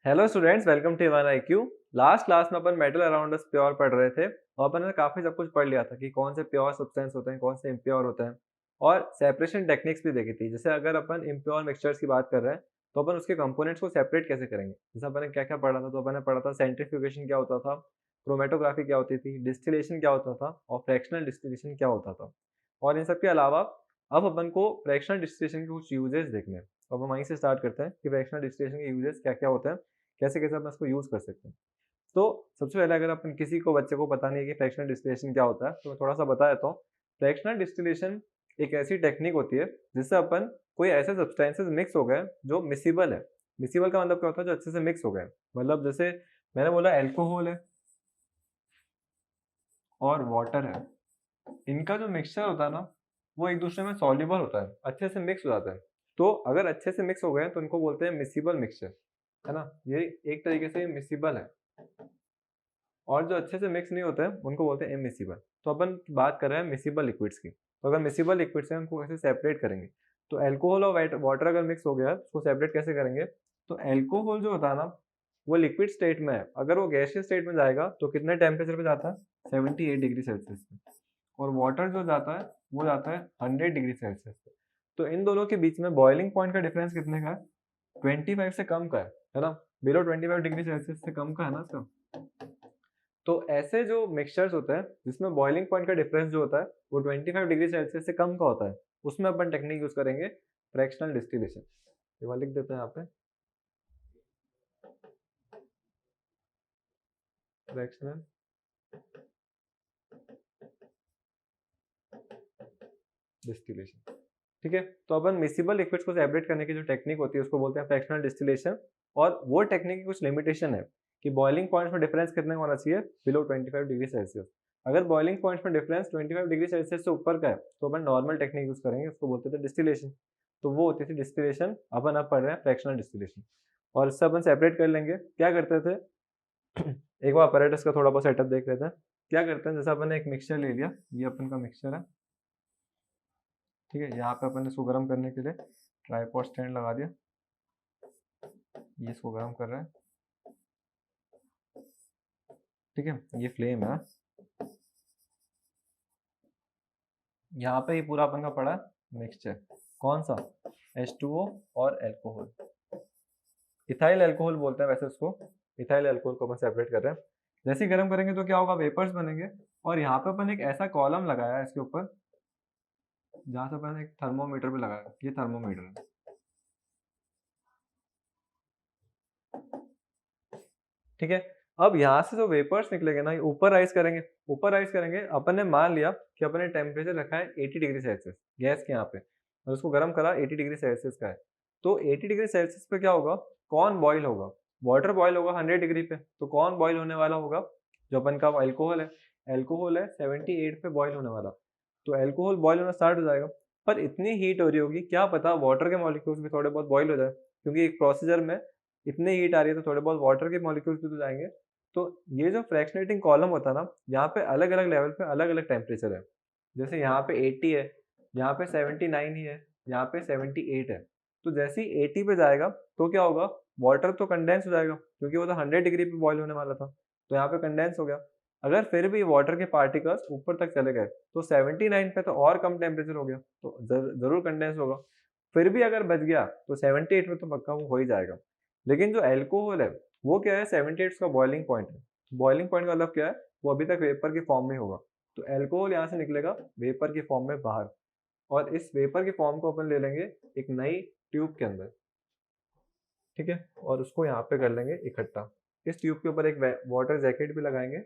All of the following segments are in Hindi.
Hello students, welcome to one IQ। Last class में अपन मेटल अराउंड अस प्योर पढ़ रहे थे और अपन ने काफी सब कुछ पढ़ लिया था कि कौन से प्योर सब्सटेंस होते हैं, कौन से इम्प्योर होते हैं और सेपरेशन टेक्निक्स भी देखी थी। जैसे अगर अपन इम्प्योर मिक्सचर्स की बात कर रहे हैं तो अपन उसके कंपोनेंट्स को सेपरेट कैसे करेंगे। जैसे अपन ने क्या क्या पढ़ा था, तो अपन ने पढ़ा था सेंट्रीफ्यूगेशन क्या होता था, क्रोमेटोग्राफी क्या होती थी, डिस्टिलेशन क्या होता था और फ्रैक्शनल डिस्टिलेशन क्या होता था। और इन सब के अलावा अब अपन को फ्रैक्शनल डिस्टिलेशन के कुछ यूजेस देखने हैं। तो अब हम वहीं से स्टार्ट करते हैं कि फ्रैक्शनल डिस्टिलेशन के यूजेस क्या क्या होते हैं, कैसे कैसे अपन इसको यूज कर सकते हैं। तो सबसे पहले अगर अपन किसी को बच्चे को पता नहीं है कि फ्रैक्शनल डिस्टिलेशन क्या होता है तो मैं थोड़ा सा बता देता हूँ। फ्रैक्शनल डिस्टिलेशन एक ऐसी टेक्निक होती है जिससे अपन कोई ऐसे सब्सटेंसेस मिक्स हो गए जो मिसिबल है। मिसिबल का मतलब क्या होता है, जो अच्छे से मिक्स हो गए। मतलब जैसे मैंने बोला एल्कोहल है और वाटर है, इनका जो मिक्सचर होता है ना वो एक दूसरे में सॉल्युबल होता है, अच्छे से मिक्स हो जाता है। तो अगर अच्छे से मिक्स हो गए तो इनको बोलते हैं मिसिबल मिक्सचर, है ना। ये एक तरीके से मिसिबल है। और जो अच्छे से मिक्स नहीं होते हैं उनको बोलते हैं इमिसिबल। तो अपन बात कर रहे हैं मिसिबल लिक्विड्स की। तो अगर मिसिबल लिक्विड्स हैं उनको कैसे सेपरेट करेंगे, तो अल्कोहल और वाटर अगर मिक्स हो गया उसको सेपरेट कैसे करेंगे। तो अल्कोहल जो होता है ना वो लिक्विड स्टेट में है, अगर वो गैसियस स्टेट में जाएगा तो कितने टेम्परेचर पे जाता है, 78 डिग्री सेल्सियस पे। और वाटर जो जाता है वो जाता है 100 डिग्री सेल्सियस पे। तो इन दोनों के बीच में बॉइलिंग पॉइंट का डिफरेंस कितने का है, 25 से कम का है ना। बिलो 25 डिग्री सेल्सियस से कम का है ना इसका। तो ऐसे जो मिक्सचर्स होते हैं जिसमें बॉइलिंग पॉइंट का डिफरेंस जो होता है वो 25 डिग्री सेल्सियस से कम का होता है, उसमें अपन टेक्निक यूज करेंगे फ्रैक्शनल डिस्टिलेशन। ये वाला लिख देते हैं यहाँ पे, फ्रैक्शनल डिस्टिलेशन। ठीक है, तो अपन मिसिबल लिक्विड्स को सेपरेट करने की जो टेक्निक होती है उसको बोलते हैं फ्रैक्शनल डिस्टिलेशन। और वो टेक्निक की कुछ लिमिटेशन है कि बॉइलिंग पॉइंट में डिफरेंस कितने का होना चाहिए, बिलो 25 डिग्री सेल्सियस। अगर बॉइलिंग पॉइंट में डिफरेंस 25 डिग्री सेल्सियस से ऊपर का है तो अपन नॉर्मल टेक्निक यूज करेंगे, उसको बोलते थे डिस्टिलेशन। तो वो होती थी डिस्टिलेशन, अपन अब पढ़ रहे हैं फ्रैक्शनल डिस्टिलेशन। और इससे अपन सेपरेट कर लेंगे, क्या करते थे एक बार अपैरेटस का थोड़ा बहुत सेटअप देख लेते हैं। क्या करते हैं, जैसे अपन ने एक मिक्सचर ले लिया, ये अपन का मिक्सचर है। ठीक है, यहाँ पे अपन ने इसको गर्म करने के लिए ट्राइपॉड स्टैंड लगा दिया, ये इसको गर्म कर रहा है। ठीक है, ये फ्लेम है। यहाँ पे ये पूरा अपन का पड़ा मिक्सचर, कौन सा, H2O और अल्कोहल। इथाइल अल्कोहल बोलते हैं वैसे उसको। इथाइल अल्कोहल को अपन सेपरेट कर रहे हैं। जैसे ही गर्म करेंगे तो क्या होगा, वेपर्स बनेंगे। और यहाँ पे अपन एक ऐसा कॉलम लगाया है इसके ऊपर, जहाँ से अपन एक थर्मोमीटर भी लगाया, ये थर्मोमीटर है। ठीक है, अब यहाँ से जो वेपर्स निकलेंगे ना ये ऊपर राइज करेंगे। ऊपर राइज करेंगे, अपन ने मान लिया कि अपन ने टेम्परेचर रखा है 80 डिग्री सेल्सियस गैस के यहाँ पे, और उसको गर्म करा 80 डिग्री सेल्सियस का है। तो 80 डिग्री सेल्सियस पे क्या होगा, कौन बॉईल होगा, वाटर बॉईल होगा 100 डिग्री पे। तो कौन बॉईल होने वाला होगा, जो अपन का अल्कोहल है। अल्कोहल है 78 पे बॉईल होने वाला। तो अल्कोहल बॉईल होना स्टार्ट हो जाएगा। पर इतनी हीट हो रही होगी, क्या पता वाटर के मॉलिक्यूल्स भी थोड़े बहुत बॉईल हो जाए, क्योंकि एक प्रोसीजर में इतनी हीट आ रही है तो थोड़े बहुत वाटर के मॉलिक्यूल्स भी तो जाएंगे। तो ये जो फ्रैक्शनेटिंग कॉलम होता है ना, यहाँ पे अलग अलग लेवल पे अलग अलग टेम्परेचर है। जैसे यहाँ पे 80 है, यहाँ पे 79 ही है, यहाँ पे 78 है। तो जैसे ही 80 पे जाएगा तो क्या होगा, वाटर तो कंडेंस हो जाएगा, क्योंकि वो तो 100 डिग्री पे बॉईल होने वाला था। तो यहाँ पे कंडेंस हो गया। अगर फिर भी वाटर के पार्टिकल्स ऊपर तक चले गए तो 79 पे तो और कम टेम्परेचर हो गया, तो जरूर कंडेंस होगा। फिर भी अगर बच गया तो 78 में तो पक्का वो हो ही जाएगा। लेकिन जो एल्कोहल है वो क्या है, 78 का बॉइलिंग पॉइंट है। बॉइलिंग पॉइंट का मतलब क्या है, वो अभी तक वेपर की फॉर्म में होगा। तो एल्कोहल यहाँ से निकलेगा वेपर की फॉर्म में बाहर, और इस वेपर की फॉर्म को अपन ले लेंगे एक नई ट्यूब के अंदर। ठीक है, और उसको यहाँ पे कर लेंगे इकट्ठा। इस ट्यूब के ऊपर एक वाटर जैकेट भी लगाएंगे।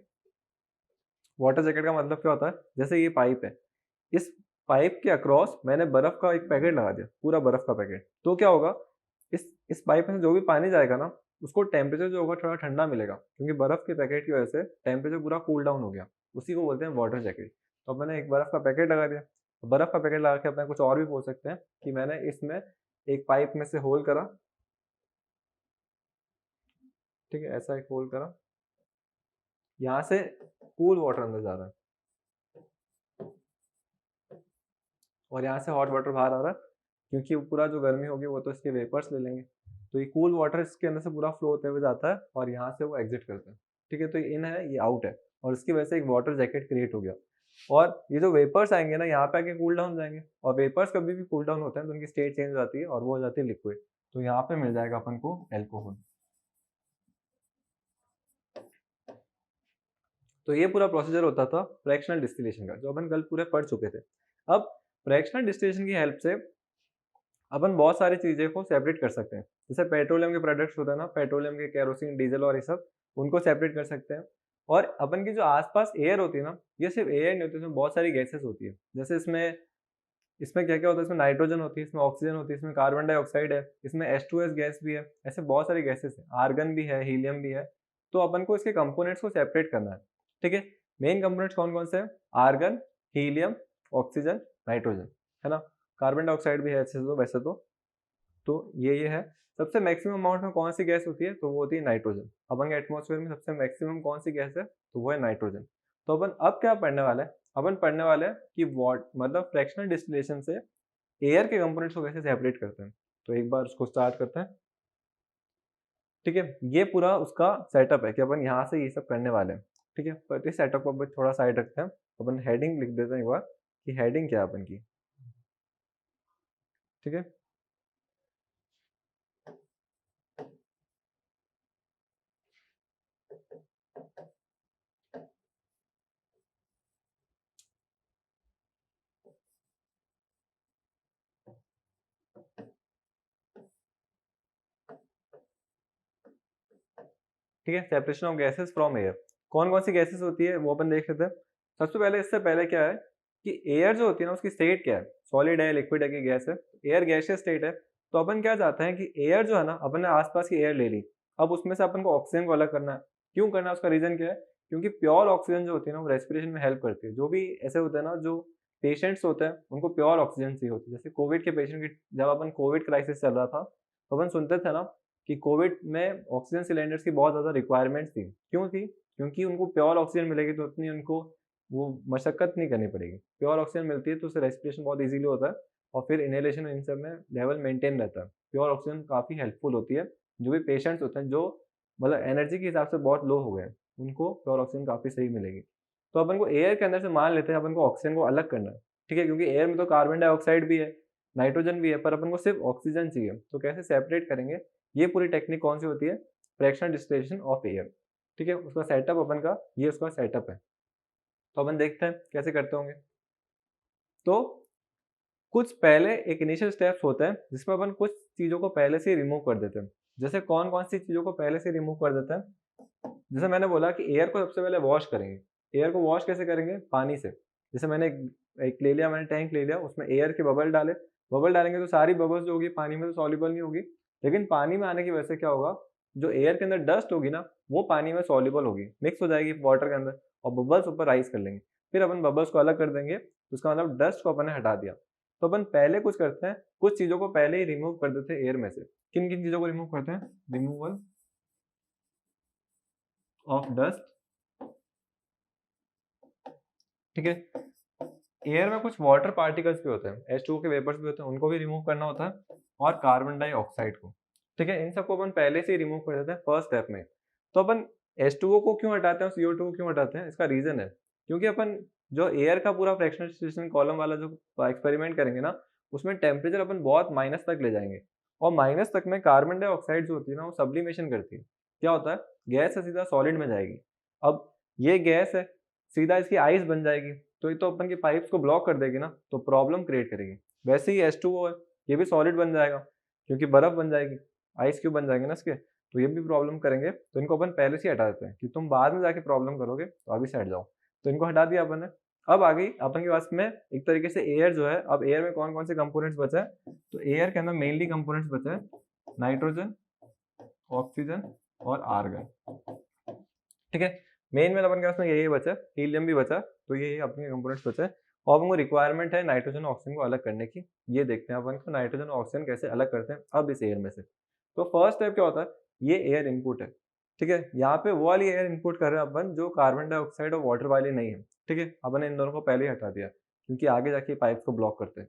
वाटर जैकेट का मतलब क्या होता है, जैसे ये पाइप है, इस पाइप के अक्रॉस मैंने बर्फ का एक पैकेट लगा दिया, पूरा बर्फ का पैकेट। तो क्या होगा, इस पाइप में से जो भी पानी जाएगा ना उसको टेम्परेचर जो होगा थोड़ा ठंडा मिलेगा, क्योंकि बर्फ के पैकेट की वजह से टेम्परेचर पूरा कूल डाउन हो गया। उसी को बोलते हैं वाटर जैकेट। तो मैंने एक बर्फ का पैकेट लगा दिया। तो बर्फ का पैकेट लगा के अपने कुछ और भी बोल सकते हैं कि मैंने इसमें एक पाइप में से होल करा। ठीक है, ऐसा एक होल करा, यहाँ से कूल वाटर अंदर जा रहा है और यहाँ से हॉट वाटर बाहर आ रहा है, क्योंकि पूरा जो गर्मी होगी वो तो इसके वेपर्स ले लेंगे। तो ये कूल वाटर इसके अंदर से पूरा फ्लो होते हुए जाता है और यहाँ से वो एग्जिट करता है, ठीक है। तो ये इन है, ये आउट है, और इसकी वजह से एक वाटर जैकेट क्रिएट हो गया। और ये जो वेपर्स आएंगे ना, यहाँ पे आके कूल डाउन जाएंगे, और वेपर्स कभी भी कूल डाउन होते हैं तो उनकी स्टेट चेंज हो जाती है और वो हो जाती है लिक्विड। तो यहाँ पे मिल जाएगा अपन को एल्कोहल। तो ये पूरा प्रोसीजर होता था फ्रैक्शनल डिस्टिलेशन का, जो अपन कल पूरे पढ़ चुके थे। अब फ्रैक्शनल डिस्टिलेशन की हेल्प से अपन बहुत सारी चीजें को सेपरेट कर सकते हैं। जैसे पेट्रोलियम के प्रोडक्ट्स होते हैं ना, पेट्रोलियम के केरोसिन, डीजल और ये सब, उनको सेपरेट कर सकते हैं। और अपन की जो आसपास एयर होती है ना, ये सिर्फ एयर नहीं होती, इसमें बहुत सारी गैसेस होती है। जैसे इसमें इसमें क्या क्या होता है, इसमें नाइट्रोजन होती है, इसमें ऑक्सीजन होती है, इसमें कार्बन डाइऑक्साइड है, इसमें H2S गैस भी है, ऐसे बहुत सारी गैसेस है, आर्गन भी है, हीलियम भी है। तो अपन को इसके कंपोनेंट्स को सेपरेट करना है, ठीक है। मेन कंपोनेंट्स कौन कौन से हैं? आर्गन, हीलियम, ऑक्सीजन, नाइट्रोजन, है ना। कार्बन डाइऑक्साइड भी है ऐसे तो, वैसे तो ये है। सबसे मैक्सिमम अमाउंट में कौन सी गैस होती है? तो वो होती है नाइट्रोजन। अपन के एटमॉस्फेयर में सबसे मैक्सिमम कौन सी गैस है? तो वो है नाइट्रोजन। तो अपन अब क्या पढ़ने वाले हैं? अपन पढ़ने वाले हैं कि वॉट मतलब फ्रैक्शनल डिस्टिलेशन से एयर के कंपोनेंट्स को कैसे सेपरेट करते हैं। तो एक बार उसको स्टार्ट करते हैं, ठीक है। ये पूरा उसका सेटअप है कि अपन यहाँ से ये सब करने वाले हैं, ठीक है। पर इस सेटअप को अपन थोड़ा साइड रखते हैं, अपन हेडिंग लिख देते हैं एक बार कि हेडिंग क्या है अपन की, ठीक है। ठीक है, separation of gases from air. कौन कौन सी गैसेस होती है वो अपन देख लेते हैं। सबसे पहले, इससे पहले क्या है कि एयर जो होती है ना, उसकी स्टेट क्या है? सॉलिड है, लिक्विड है कि गैस है? एयर गैसियस स्टेट है। तो अपन क्या चाहते हैं कि एयर जो है ना, अपन ने आसपास की एयर ले ली, अब उसमें से अपन को ऑक्सीजन को अलग करना है। क्यों करना है? उसका रीजन क्या है? क्योंकि प्योर ऑक्सीजन जो होती है ना, वो रेस्पिरेशन में हेल्प करती है। जो भी ऐसे होते हैं ना, जो पेशेंट्स होते हैं, उनको प्योर ऑक्सीजन चाहिए होती है। जैसे कोविड के पेशेंट की, जब अपन कोविड क्राइसिस चल रहा था, तो अपन सुनते थे ना कि कोविड में ऑक्सीजन सिलेंडर्स की बहुत ज़्यादा रिक्वायरमेंट थी। क्यों थी? क्योंकि उनको प्योर ऑक्सीजन मिलेगी तो उतनी उनको वो मशक्कत नहीं करनी पड़ेगी। प्योर ऑक्सीजन मिलती है तो उससे रेस्पिरेशन बहुत ईज़िली होता है, और फिर इनहेलेशन इन सब में लेवल मेंटेन रहता है। प्योर ऑक्सीजन काफ़ी हेल्पफुल होती है। जो भी पेशेंट्स होते हैं, जो मतलब एनर्जी के हिसाब से बहुत लो हो गए हैं, उनको प्योर ऑक्सीजन काफ़ी सही मिलेगी। तो अपन को एयर के अंदर से मान लेते हैं अपन को ऑक्सीजन को अलग करना है, ठीक है। क्योंकि एयर में तो कार्बन डाइऑक्साइड भी है, नाइट्रोजन भी है, पर अपन को सिर्फ ऑक्सीजन चाहिए। तो कैसे सेपरेट करेंगे? ये पूरी टेक्निक कौन सी होती है? फ्रैक्शनल डिस्टिलेशन ऑफ एयर, ठीक है। उसका सेटअप अपन का, ये उसका सेटअप है। तो अपन देखते हैं कैसे करते होंगे। तो कुछ पहले एक इनिशियल स्टेप्स होते हैं जिसमें अपन कुछ चीज़ों को पहले से ही रिमूव कर देते हैं। जैसे कौन-कौन सी चीज़ों को पहले से रिमूव कर देते हैं? जैसे मैंने बोला कि एयर को सबसे पहले वॉश करेंगे। एयर को वॉश कैसे करेंगे? पानी से। जैसे मैंने एक ले लिया, मैंने टैंक ले लिया, उसमें एयर के बबल डाले। बबल डालेंगे तो सारी बबल्स जो होगी पानी में तो सॉल्युबल नहीं होगी। लेकिन पानी में आने की वजह से क्या होगा? जो एयर के अंदर डस्ट होगी ना, वो पानी में सॉल्युबल होगी, मिक्स हो जाएगी वाटर के अंदर, और बबल्स ऊपर राइज़ कर लेंगे। फिर अपन बबल्स को अलग कर देंगे, तो उसका मतलब डस्ट को अपन ने हटा दिया। तो अपन पहले कुछ करते हैं, कुछ चीज़ों को पहले ही रिमूव कर देते हैं एयर में से। किन-किन चीज़ों को रिमूव करते हैं? रिमूवल ऑफ डस्ट, ठीक है। एयर में कुछ वाटर पार्टिकल्स भी होते हैं, H2O के वेपर्स भी होते हैं, उनको भी रिमूव करना होता है, और कार्बन डाइऑक्साइड को, ठीक है। इन सबको अपन पहले से ही रिमूव कर देते हैं फर्स्ट स्टेप में। तो अपन H2O को क्यों हटाते हैं और CO2 को क्यों हटाते हैं? इसका रीज़न है, क्योंकि अपन जो एयर का पूरा फ्रैक्शनल डिस्टिलेशन कॉलम वाला जो एक्सपेरिमेंट करेंगे ना, उसमें टेम्परेचर अपन बहुत माइनस तक ले जाएँगे, और माइनस तक में कार्बन डाइऑक्साइड जो होती है ना, वो सब्लिमेशन करती है। क्या होता है? गैस से सीधा सॉलिड में जाएगी। अब ये गैस है, सीधा इसकी आइस बन जाएगी, तो ये तो अपन की पाइप्स को ब्लॉक कर देगी ना, तो प्रॉब्लम क्रिएट करेगी। वैसे ही H2O है, ये भी सॉलिड बन जाएगा, क्योंकि बर्फ बन जाएगी, आइस क्यूब बन जाएंगे ना इसके, तो ये भी प्रॉब्लम करेंगे। तो इनको अपन पहले से ही हटा देते हैं कि तुम बाद में जाके प्रॉब्लम करोगे, तो अभी से हट जाओ। तो इनको हटा दिया अपन ने। अब आ गई अपन के पास में एक तरीके से एयर जो है। अब एयर में कौन कौन से कंपोनेंट्स बचे हैं? तो एयर के अंदर मेनली कंपोनेंट्स बचे हैं नाइट्रोजन, ऑक्सीजन और आर्गन, ठीक है। मेन में अपन के पास में यही बचा, हीलियम भी बचा, तो ये अपने कंपोनेंट्स बचे। और हमको रिक्वायरमेंट है नाइट्रोजन और ऑक्सीजन को अलग करने की। ये देखते हैं अपन को नाइट्रोजन और ऑक्सीजन कैसे अलग करते हैं अब इस एयर में से। तो फर्स्ट स्टेप क्या होता है? ये एयर इनपुट है, ठीक है। यहाँ पे वो वाली एयर इनपुट कर रहे हैं अपन जो कार्बन डाइऑक्साइड और वाटर वाली नहीं है, ठीक है। अपन ने इन दोनों को पहले ही हटा दिया, क्योंकि आगे जाके पाइप को ब्लॉक करते हैं।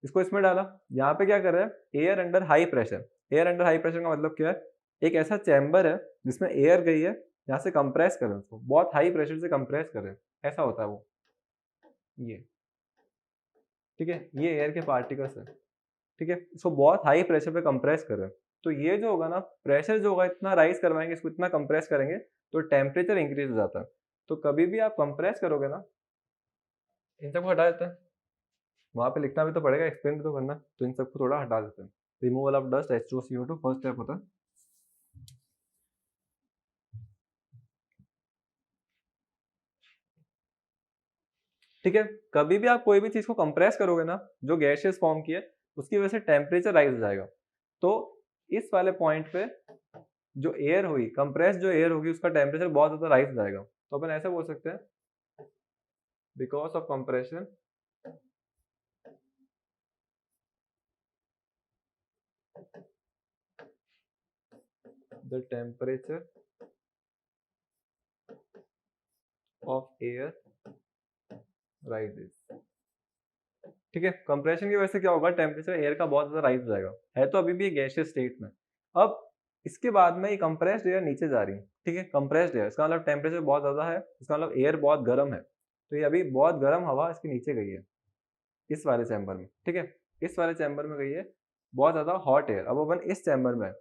इसको इसमें डाला, यहाँ पे क्या कर रहा है? Air under high pressure. Air under high pressure का मतलब क्या है, एक ऐसा चैम्बर है जिसमें एयर गई है, यहाँ से कंप्रेस कर रहे हैं उसको, बहुत हाई प्रेशर से कंप्रेस कर रहे हैं, ऐसा होता है वो, ये, ठीक है, ये एयर के पार्टिकल्स है, ठीक है, इसको बहुत हाई प्रेशर पे कंप्रेस कर रहे हैं। तो ये जो होगा ना, प्रेशर जो होगा इतना राइज करवाएंगे, इसको इतना कंप्रेस करेंगे तो टेम्परेचर इंक्रीज हो जाता है। तो कभी भी आप कंप्रेस करोगे ना, इन सबको हटा देते हैं, वहाँ पे लिखना भी तो पड़ेगा, एक्सप्लेन भी तो करना, तो इन सबको थोड़ा हटा देते हैं। Removal of dust H2CO2 first step होता है। ठीक है, कभी भी आप कोई भी चीज को कंप्रेस करोगे ना, जो गैसियस फॉर्म की है, उसकी वजह से टेम्परेचर राइज हो जाएगा। तो इस वाले पॉइंट पे जो एयर हुई, कंप्रेस जो एयर होगी, उसका टेम्परेचर बहुत ज्यादा राइज हो जाएगा। तो अपन ऐसे बोल सकते हैं, because of compression the temperature of air rises. ठीक है, कंप्रेशन की वजह से क्या होगा, टेम्परेचर एयर का बहुत ज्यादा राइज हो जाएगा, है तो अभी भी गैसियस स्टेट में। अब इसके बाद में ये कंप्रेस्ड एयर नीचे जा रही है, ठीक है, कंप्रेस्ड एयर, इसका मतलब टेम्परेचर बहुत ज्यादा है, इसका मतलब एयर बहुत गर्म है, तो ये अभी बहुत गर्म हवा इसके नीचे गई है, इस वाले चैम्बर में, ठीक है, इस वाले चैम्बर में गई है बहुत ज्यादा हॉट एयर। अब अपन इस चैम्बर में,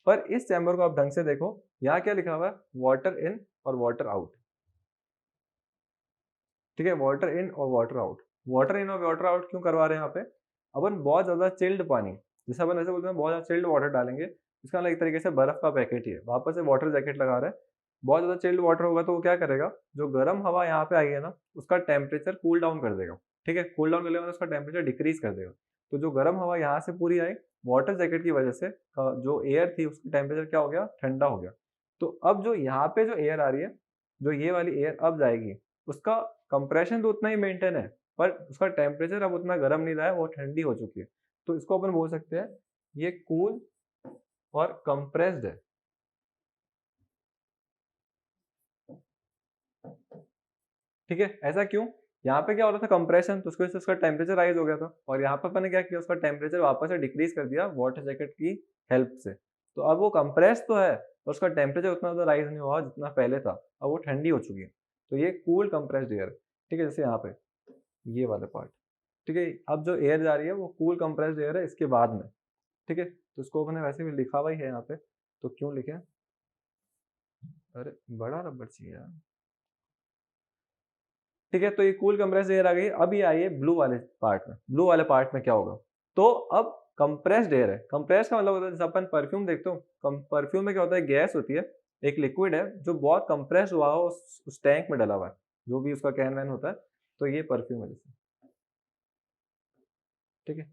पर इस चैम्बर को आप ढंग से देखो, यहाँ क्या लिखा हुआ है, वाटर इन और वाटर आउट, ठीक है, वाटर इन और वाटर आउट। वाटर इन और वाटर आउट क्यों करवा रहे हैं यहाँ पे, अपन बहुत ज्यादा चिल्ड पानी, जैसे अपन ऐसे बोलते हैं बहुत ज्यादा चिल्ड वाटर डालेंगे, इसका मतलब एक तरीके से बर्फ का पैकेट ही है, वापस से वाटर जैकेट लगा रहे हैं। बहुत ज्यादा चिल्ड वाटर होगा तो वो क्या करेगा, जो गर्म हवा यहाँ पे आई है ना, उसका टेम्परेचर कूल डाउन कर देगा, ठीक है, कूल डाउन कर लेगा, उसका टेम्परेचर डिक्रीज कर देगा। तो जो गर्म हवा यहाँ से पूरी आई, वाटर जैकेट की वजह से जो एयर थी उसकी टेम्परेचर क्या हो गया, ठंडा हो गया। तो अब जो यहाँ पे जो एयर आ रही है, जो ये वाली एयर अब जाएगी, उसका कंप्रेशन तो उतना ही मेंटेन है, पर उसका टेम्परेचर अब उतना गर्म नहीं रहा है, वो ठंडी हो चुकी है। तो इसको अपन बोल सकते हैं ये कूल और कंप्रेस्ड है। ठीक है, ऐसा क्यों, यहाँ पे क्या हो रहा था कंप्रेशन, तो उसकी वजह से उसका टेम्परेचर राइज हो गया था, और यहाँ पे अपन ने क्या किया, उसका टेम्परेचर वापस से डिक्रीज कर दिया वाटर जैकेट की हेल्प से। तो अब वो कंप्रेस तो है, और उसका टेम्परेचर उतना ज्यादा राइज नहीं हुआ जितना पहले था, अब वो ठंडी हो चुकी है। तो ये कूल कंप्रेस्ड एयर, ठीक है, जैसे यहाँ पे ये वाला पार्ट, ठीक है, अब जो एयर जा रही है वो कूल कंप्रेस्ड एयर है इसके बाद में, ठीक है, तो इसको मैंने वैसे भी लिखा हुआ ही है यहाँ पे, तो क्यों लिखे, अरे बड़ा रबर चाहिए यार। ठीक है, तो ये कूल कंप्रेस्ड एयर आ गई। अब ये आई है ब्लू वाले पार्ट में, ब्लू वाले पार्ट में क्या होगा, तो अब कंप्रेस्ड एयर है, कंप्रेस का मतलब होता है जैसे अपन परफ्यूम देखते हो, परफ्यूम में क्या होता है, गैस होती है, एक लिक्विड है जो बहुत कंप्रेस हुआ हो, उस टैंक में डला हुआ है, जो भी उसका कैन वैन होता है, तो ये परफ्यूम है जैसे, ठीक है,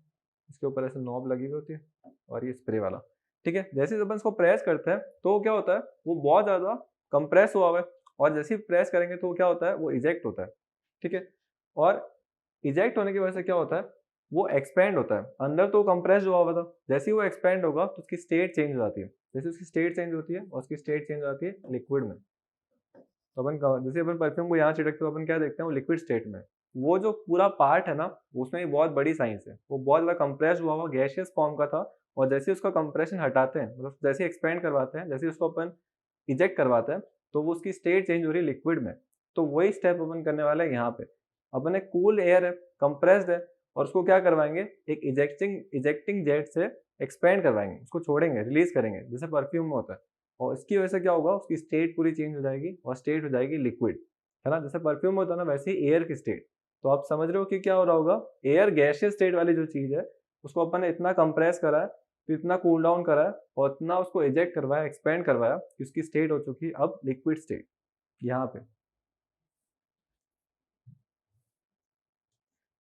इसके ऊपर ऐसे नॉब लगी हुई होती है, और ये स्प्रे वाला, ठीक है, जैसे जब अपन इसको प्रेस करते हैं तो क्या होता है, वो बहुत ज्यादा कंप्रेस हुआ हुआ है, और जैसे ही प्रेस करेंगे तो क्या होता है, वो इजेक्ट होता है, ठीक है, और इजेक्ट होने की वजह से क्या होता है, वो एक्सपेंड होता है, अंदर तो कंप्रेस हुआ हुआ था, जैसे ही वो एक्सपेंड होगा तो उसकी स्टेट चेंज हो जाती है, जैसे उसकी स्टेट चेंज होती है और उसकी स्टेट चेंज हो जाती है लिक्विड में। तो अपन जैसे अपन परफ्यूम को यहाँ छिड़कते हो, अपन क्या देखते हैं, वो लिक्विड स्टेट में, वो जो पूरा पार्ट है ना, उसमें भी बहुत बड़ी साइंस है, वो बहुत ज्यादा कंप्रेस हुआ हुआ गैसियस फॉर्म का था, और जैसे उसका कंप्रेशन हटाते हैं, मतलब जैसे एक्सपेंड करवाते हैं, जैसे उसको अपन इजेक्ट करवाते हैं, तो वो उसकी स्टेट चेंज हो रही है लिक्विड में। तो वही स्टेप अपन करने वाले हैं यहाँ पे, अपन एक कूल एयर है, कंप्रेस्ड है, और उसको क्या करवाएंगे, एक इजेक्टिंग इजेक्टिंग जेट से एक्सपेंड करवाएंगे, उसको छोड़ेंगे, रिलीज करेंगे, जैसे परफ्यूम में होता है, और इसकी वजह से क्या होगा, उसकी स्टेट पूरी चेंज हो जाएगी, और स्टेट हो जाएगी लिक्विड, है ना, जैसे परफ्यूम होता है ना, वैसे ही एयर की स्टेट। तो आप समझ रहे हो कि क्या हो रहा होगा, एयर गैसियस स्टेट वाली जो चीज है, उसको अपन ने इतना कंप्रेस करा है, फिर इतना कूल डाउन करा है, और इतना उसको इजेक्ट करवाया, एक्सपेंड करवाया, कि उसकी स्टेट हो चुकी है अब लिक्विड स्टेट, यहाँ पे,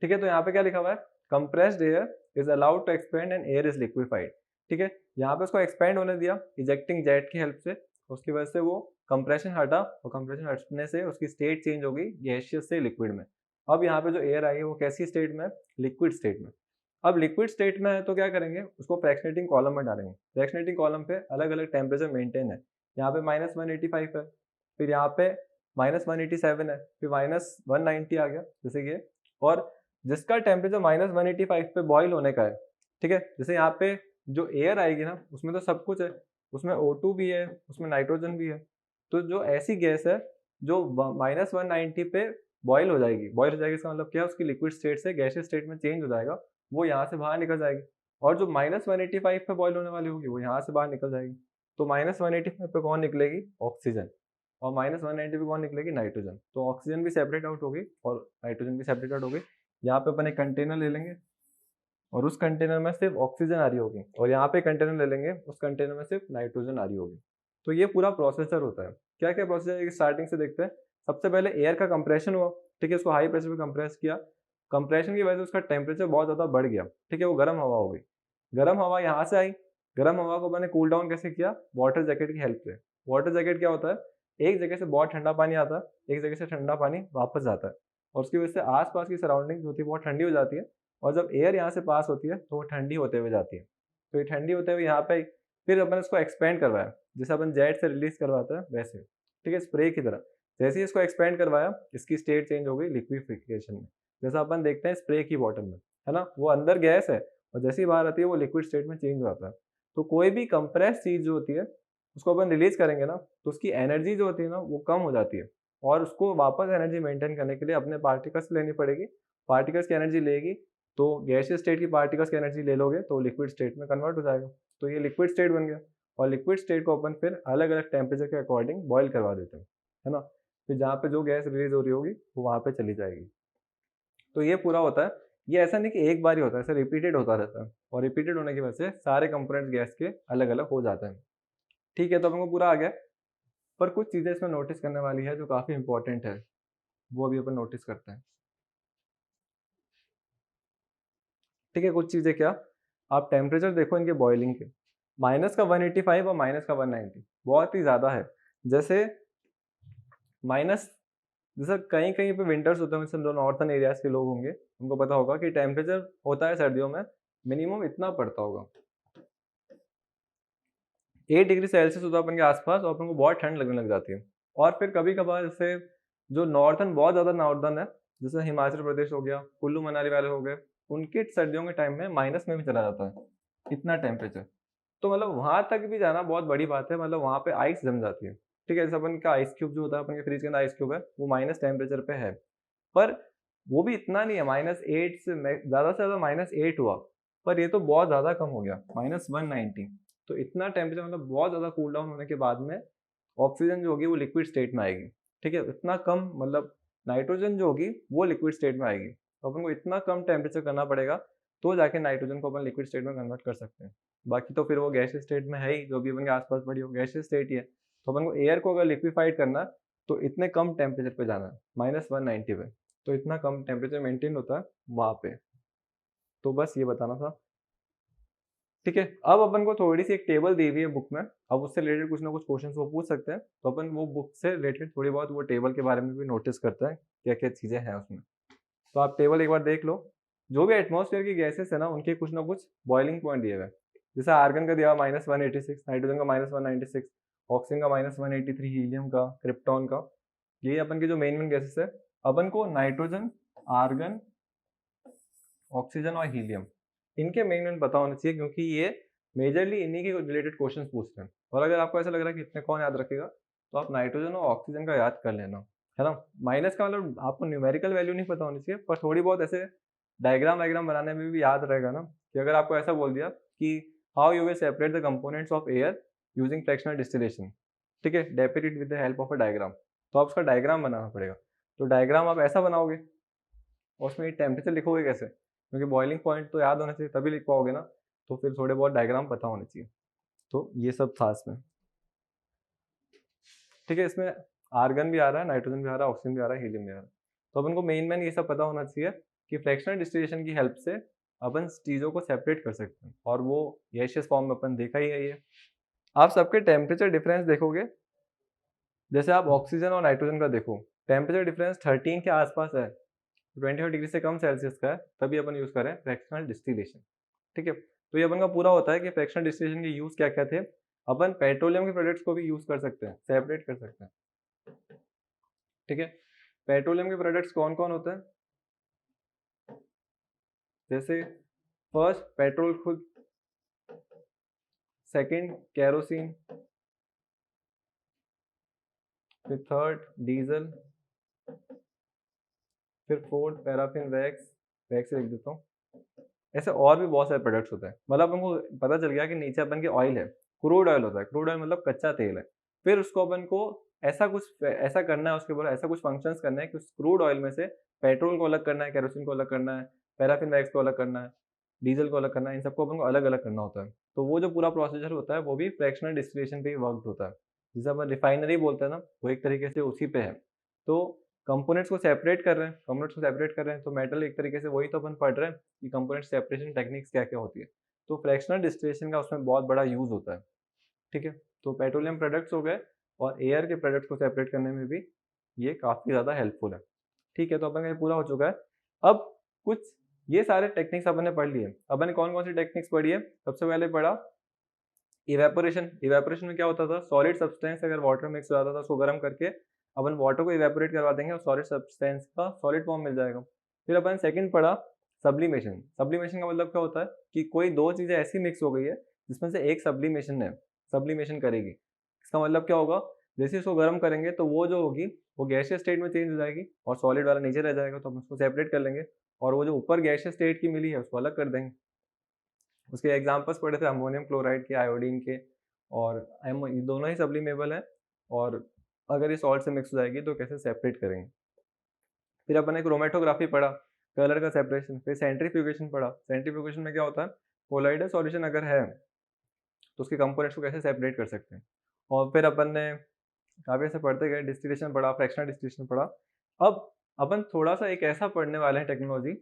ठीक है, तो यहाँ पे क्या लिखा हुआ है, compressed air is allowed to expand and air is liquefied, ठीक है, यहाँ पे उसको एक्सपेंड होने दिया इजेक्टिंग जेट की हेल्प से, उसकी वजह से वो कंप्रेशन हटा, और कंप्रेशन हटने से उसकी स्टेट चेंज हो गई गैसियस से लिक्विड में। अब यहाँ पे जो एयर आई है वो कैसी स्टेट में, लिक्विड स्टेट में। अब लिक्विड स्टेट में है तो क्या करेंगे, उसको फ्रैक्शनेटिंग कॉलम में डालेंगे, फ्रैक्शनेटिंग कॉलम पे अलग अलग टेम्परेचर मेंटेन है, यहाँ पे -185 है, फिर यहाँ पे -187 है, फिर -190 आ गया जैसे कि, और जिसका टेम्परेचर -185 पे बॉईल होने का है, ठीक है, जैसे यहाँ पे जो एयर आएगी ना उसमें तो सब कुछ है, उसमें O2 भी है, उसमें नाइट्रोजन भी है। तो जो ऐसी गैस है जो -190 पे बॉयल हो जाएगी, बॉयल हो जाएगी इसका मतलब क्या है, उसकी लिक्विड स्टेट से गैसियस स्टेट में चेंज हो जाएगा, वो यहाँ से बाहर निकल जाएगी। और जो -185 पे बॉयल होने वाली होगी वो यहाँ से बाहर निकल जाएगी। तो -185 पे कौन निकलेगी? ऑक्सीजन। और -190 पे कौन निकलेगी? नाइट्रोजन। तो ऑक्सीजन भी सेपरेट आउट होगी और नाइट्रोजन भी सेपरेट आउट होगी। यहाँ पे अपन एक कंटेनर ले लेंगे और उस कंटेनर में सिर्फ ऑक्सीजन आ रही होगी, और यहाँ पे कंटेनर ले लेंगे, उस कंटेनर में सिर्फ नाइट्रोजन आ रही होगी। तो ये पूरा प्रोसेसर होता है। क्या क्या प्रोसेसर है स्टार्टिंग से देखते हैं। सबसे पहले एयर का कंप्रेशन हुआ, ठीक है, उसको हाई प्रेशर पे कंप्रेस किया। कंप्रेशन की वजह से उसका टेम्परेचर बहुत ज़्यादा बढ़ गया, ठीक है, वो गर्म हवा हो गई। गर्म हवा यहाँ से आई, गर्म हवा को मैंने कूल डाउन कैसे किया? वाटर जैकेट की हेल्प से। वाटर जैकेट क्या होता है? एक जगह से बहुत ठंडा पानी आता है, एक जगह से ठंडा पानी वापस आता है, और उसकी वजह से आसपास की सराउंडिंग जो होती है बहुत ठंडी हो जाती है, और जब एयर यहाँ से पास होती है तो वो ठंडी होते हुए जाती है। तो ये ठंडी होते हुए यहाँ पे आई, फिर अपन इसको एक्सपेंड करवाया, जैसे अपन जेट से रिलीज करवाते हैं वैसे, ठीक है, स्प्रे की तरह। जैसे ही इसको एक्सपेंड करवाया, इसकी स्टेट चेंज हो गई लिक्विफिकेशन में। जैसा अपन देखते हैं स्प्रे की बॉटल में, है ना, वो अंदर गैस है और जैसे ही बाहर आती है वो लिक्विड स्टेट में चेंज हो जाता है। तो कोई भी कंप्रेस चीज जो होती है उसको अपन रिलीज करेंगे ना, तो उसकी एनर्जी जो होती है ना वो कम हो जाती है, और उसको वापस एनर्जी मेंटेन करने के लिए अपने पार्टिकल्स लेनी पड़ेगी। पार्टिकल्स की एनर्जी लेगी तो गैसियस स्टेट की पार्टिकल्स की एनर्जी ले लोगे तो लिक्विड स्टेट में कन्वर्ट हो जाएगा। तो ये लिक्विड स्टेट बन गया, और लिक्विड स्टेट को अपन फिर अलग अलग टेम्परेचर के अकॉर्डिंग बॉईल करवा देते हैं, है ना। फिर जहाँ पे जो गैस रिलीज हो रही होगी वो वहाँ पे चली जाएगी। तो ये पूरा होता है। ये ऐसा नहीं कि एक बार ही होता है, ऐसा रिपीटेड होता रहता है, और रिपीटेड होने की वजह से सारे कंपोनेंट्स गैस के अलग अलग हो जाते हैं। ठीक है, तो अपन को पूरा आ गया, पर कुछ चीज़ें इसमें नोटिस करने वाली है जो काफ़ी इंपॉर्टेंट है, वो अभी अपन नोटिस करते हैं। ठीक है, कुछ चीज़ें क्या, आप टेम्परेचर देखो इनके बॉइलिंग के, माइनस का 185 और माइनस का 190 बहुत ही ज़्यादा है। जैसे माइनस, जैसे कहीं कहीं पे विंटर्स होते हैं, जैसे जो नॉर्थन एरियाज के लोग होंगे उनको पता होगा कि टेम्परेचर होता है सर्दियों में मिनिमम इतना पड़ता होगा, 8 डिग्री सेल्सियस होता है अपन के आसपास, और अपन को बहुत ठंड लगने लग जाती है। और फिर कभी कभार जैसे जो नॉर्थन, बहुत ज़्यादा नॉर्थन है, जैसे हिमाचल प्रदेश हो गया, कुल्लू मनाली वाले हो गए, उनके सर्दियों के टाइम में माइनस में भी चला जाता है इतना टेम्परेचर। तो मतलब वहाँ तक भी जाना बहुत बड़ी बात है, मतलब वहाँ पे आइस जम जाती है। ठीक है, जैसे अपन का आइस क्यूब जो होता है, अपन के फ्रिज के अंदर आइस क्यूब है, वो माइनस टेम्परेचर पे है, पर वो भी इतना नहीं है, -8 से ज़्यादा -8 हुआ, पर ये तो बहुत ज़्यादा कम हो गया, -190। तो इतना टेम्परेचर मतलब बहुत ज़्यादा कूल डाउन होने के बाद में ऑक्सीजन जो होगी वो लिक्विड स्टेट में आएगी। ठीक है, इतना कम, मतलब नाइट्रोजन जो होगी वो लिक्विड स्टेट में आएगी। तो अपन को इतना कम टेम्परेचर करना पड़ेगा, तो जाके नाइट्रोजन को अपन लिक्विड स्टेट में कन्वर्ट कर सकते हैं। बाकी तो फिर वो गैसियस स्टेट में है ही, जो भी अपन के आसपास पड़ी हो गैसियस स्टेट ही है। तो अपन को एयर को अगर लिक्विफाइड करना है तो इतने कम टेम्परेचर पे जाना है, -190 पे। तो इतना कम टेम्परेचर मेंटेन होता है वहाँ पे। तो बस ये बताना था। ठीक है, अब अपन को थोड़ी-सी एक टेबल दी हुई है बुक में, अब उससे रिलेटेड कुछ ना कुछ क्वेश्चंस वो पूछ सकते हैं, तो अपन वो बुक से रिलेटेड थोड़ी बहुत वो टेबल के बारे में भी नोटिस करते हैं, क्या-क्या चीज़ें हैं उसमें। तो आप टेबल एक बार देख लो, जो भी एटमॉस्फेयर की गैसेस है ना, उनके कुछ ना कुछ बॉइलिंग पॉइंट दिए हुए हैं। जैसे आर्गन का दिया हुआ -186, नाइट्रोजन का -196, ऑक्सीजन का -183, हीलियम का, क्रिप्टॉन का। ये अपन की जो मेन गैसेस है, अपन को नाइट्रोजन, आर्गन, ऑक्सीजन और हीलियम, इनके मेन पता होने चाहिए, क्योंकि ये मेजरली इन्हीं के रिलेटेड क्वेश्चंस पूछते हैं। और अगर आपको ऐसा लग रहा है कि इतने कौन याद रखेगा, तो आप नाइट्रोजन और ऑक्सीजन का याद कर लेना, है ना। माइनस का मतलब आपको न्यूमेरिकल वैल्यू नहीं पता होनी चाहिए, पर थोड़ी बहुत ऐसे डायग्राम वायग्राम बनाने में भी याद रहेगा ना, कि अगर आपको ऐसा बोल दिया कि how you will separate the components of air using fractional distillation, ठीक है, depict it with the help of a diagram, तो आप उसका डायग्राम बनाना पड़ेगा। तो डायग्राम आप ऐसा बनाओगे और उसमें टेम्परेचर लिखोगे कैसे, क्योंकि बॉइलिंग पॉइंट तो याद होना चाहिए तभी लिख पाओगे ना, तो फिर थोड़े बहुत डायग्राम पता होने चाहिए। तो ये सब था इसमें। ठीक है, इसमें आर्गन भी आ रहा है, नाइट्रोजन भी आ रहा है, ऑक्सीजन भी आ रहा है, हीलियम भी आ रहा है। तो अपन को मेन ये सब पता होना चाहिए कि फ्रैक्शनल डिस्टिलेशन की हेल्प से अपन चीज़ों को सेपरेट कर सकते हैं, और वो गैसियस फॉर्म में अपन देखा ही है ये। आप सबके टेम्परेचर डिफरेंस देखोगे, जैसे आप ऑक्सीजन और नाइट्रोजन का देखो, टेम्परेचर डिफरेंस 13 के आसपास है, 25 डिग्री से कम सेल्सियस का है, तभी अपन यूज़ करें फ्रैक्शनल डिस्टिलेशन। ठीक है, तो ये अपन का पूरा होता है कि फ्रैक्शनल डिस्टिलेशन के यूज़ क्या क्या थे। अपन पेट्रोलियम के प्रोडक्ट्स को भी यूज़ कर सकते हैं, सेपरेट कर सकते हैं। ठीक है, पेट्रोलियम के प्रोडक्ट्स कौन कौन होते हैं, जैसे फर्स्ट पेट्रोल खुद, सेकंड केरोसिन, फिर थर्ड डीजल, फिर फोर्थ पैराफिन वैक्स, वैक्स लिख देता हूँ। ऐसे और भी बहुत सारे प्रोडक्ट्स होते हैं। मतलब हमको पता चल गया कि नीचे अपन की ऑयल है, क्रूड ऑयल होता है, क्रूड ऑयल मतलब कच्चा तेल है। फिर उसको अपन को ऐसा करना है, उसके ऊपर ऐसा कुछ फंक्शंस करना है कि उस क्रूड ऑयल में से पेट्रोल को अलग करना है, केरोसिन को अलग करना है, पैराफिन वैक्स को अलग करना है, डीजल को अलग करना है, इन सबको अपन को अलग-अलग करना होता है। तो वो जो पूरा प्रोसीजर होता है वो भी फ्रैक्शनल डिस्टिलेशन पे ही वर्क्ड होता है। जिसे अपन रिफाइनरी बोलते हैं ना, वो एक तरीके से उसी पे है। तो कंपोनेंट्स को सेपरेट कर रहे हैं, कंपोनेंट्स को सेपरेट कर रहे हैं, तो मेटल एक तरीके से वही तो अपन पढ़ रहे हैं कि कंपोनेंट सेपरेशन टेक्निक्स क्या-क्या होती है। तो फ्रैक्शनल डिस्टिलेशन का उसमें बहुत बड़ा यूज़ होता है, ठीक है? तो पेट्रोलियम प्रोडक्ट्स हो गए और एयर के प्रोडक्ट्स को सेपरेट करने में भी ये काफ़ी ज़्यादा हेल्पफुल है, ठीक है? तो अपन का ये पूरा हो चुका है। अब कुछ ये सारे टेक्निक्स अपन ने पढ़ लिए। अपन ने कौन-कौन सी टेक्निक्स पढ़ी है? सबसे पहले पढ़ा इवेपोरेशन। इवेपोरेशन में क्या होता था? सॉलिड सब्सटेंस अगर वाटर मिक्स हो जाता था, उसको गर्म करके अपन वाटर को इवेपोरेट करवा देंगे और सॉलिड सब्सटेंस का सॉलिड फॉर्म मिल जाएगा। फिर अपन सेकंड पढ़ा सब्लिमेशन। सब्लिमेशन का मतलब क्या होता है कि कोई 2 चीज़ें ऐसी मिक्स हो गई है, जिसमें से एक सब्लिमेशन करेगी। इसका मतलब क्या होगा? जैसे इसको गर्म करेंगे तो वो जो होगी, वो गैसियस स्टेट में चेंज हो जाएगी और सॉलिड वाला नीचे रह जाएगा, तो हम उसको सेपरेट कर लेंगे और वो जो ऊपर गैसियस स्टेट की मिली है, उसको अलग कर देंगे। उसके एग्जांपल्स पढ़े थे अमोनियम क्लोराइड के, आयोडीन के और एम ये दोनों ही सब्लिमेबल हैं और अगर ये सॉल्ट से मिक्स हो जाएगी तो कैसे सेपरेट करेंगे। फिर अपन ने क्रोमेटोग्राफी पढ़ा, कलर का सेपरेशन। फिर सेंट्रीफ्यूगेशन पढ़ा। सेंट्रीफ्यूगेशन में क्या होता है, कोलाइडल सॉल्यूशन अगर है तो उसके कंपोनेंट्स को कैसे सेपरेट कर सकते हैं। और फिर अपन ने काफ़ी ऐसे पढ़ते गए, डिस्टिलेशन पढ़ा, फ्रैक्शनल डिस्टिलेशन पढ़ा। अब अपन थोड़ा-सा एक ऐसा पढ़ने वाले हैं टेक्नोलॉजी